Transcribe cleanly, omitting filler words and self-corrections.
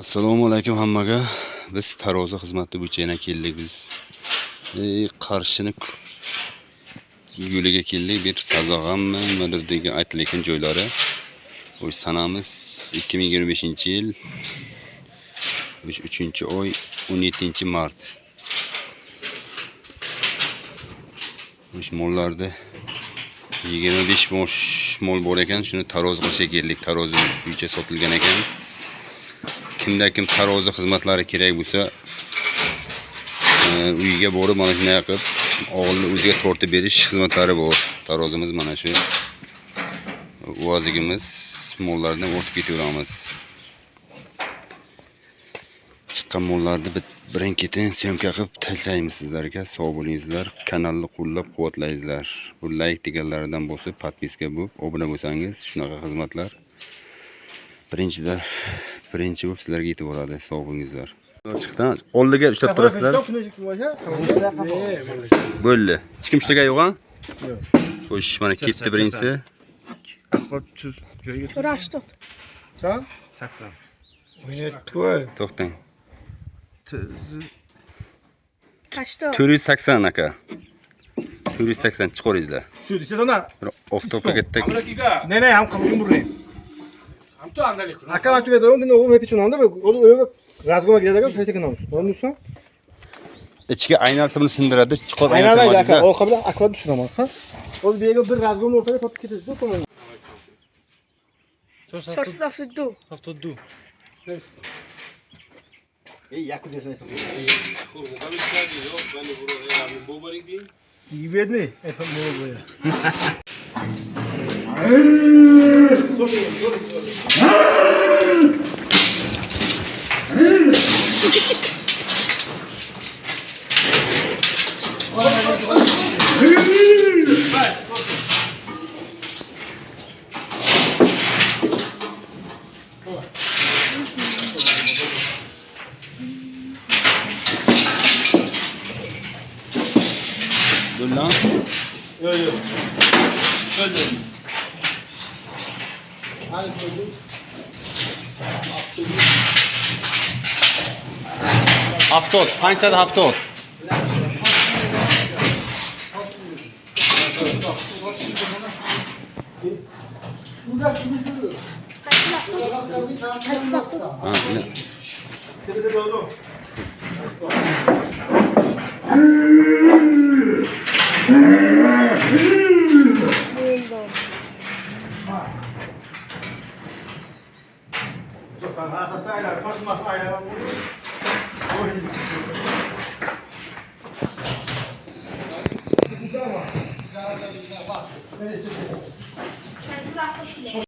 Assalomu alaykum hammaga. Biz tarozi xizmati bo'yicha yana keldik biz. Qarshini yo'liga keldik. Bir Sazag'ammi, nimadir degan aytilayotgan joylari. O'z sanamiz 2025-yil 3-oy 17-mart. O'sh mollarda 25 bosh mol bor ekan, shuni tarozi qilishga keldik. Tarozi bo'yicha sotilgan ekan. Kim tarozi xizmatlari kerak bo'lsa, uyiga borib mana shunday qilib o'g'ilni o'ziga tortib berish xizmatlari bor. Tarozimiz mana shu. Vazigimiz mollardan o'tib ketaveramiz. Chiqqan mollarni birin-ketin syomka qilib tashlaymiz sizlarga. Sog' bo'lingizlar, kanalni qo'llab-quvvatlaysizlar. Bu like deganlaridan bosib, podpiska bo'lib, obuna bo'lsangiz, shunaqa xizmatlar birinchi bo'lib sizlarga yetib boradi. Sog' bo'lingizlar. Chiqdan oldiga ushlab turasizlar. Bo'ldi. Hech kim ishlagan yo'q-a? Yo'q. Xo'sh, mana ketdi birinchisi. Rashtot. Sen? 80. Oynaytdi-ku. To'xtang. Qashto. 480 aka. 480 chiqaringizlar. Shu desa ona. Bir oftobga ketdik. Ne, ham qabul burayım. Hamto andalik. Aka aytib berdi, unda o'g'lim hech o'nanda o'zi razgoma keladi, hech kim olmaz. Onu sen? Ichga aynalsa buni sindiradi, chiqarib Aynalaydi aka, o qabla akvat tushiraman, ha? O bir yerga bir razgoma o'rtaga topib ketadi, to'g'rimi? To'xtatdu. Ey, yakut desaysan. Bu boring deng. Yiyib bermi? Aytib bo'ldi. Dur lan. Yok. Söyle. Hayır söyle. Haftot, qanchada haftot? Ha, ne? Sen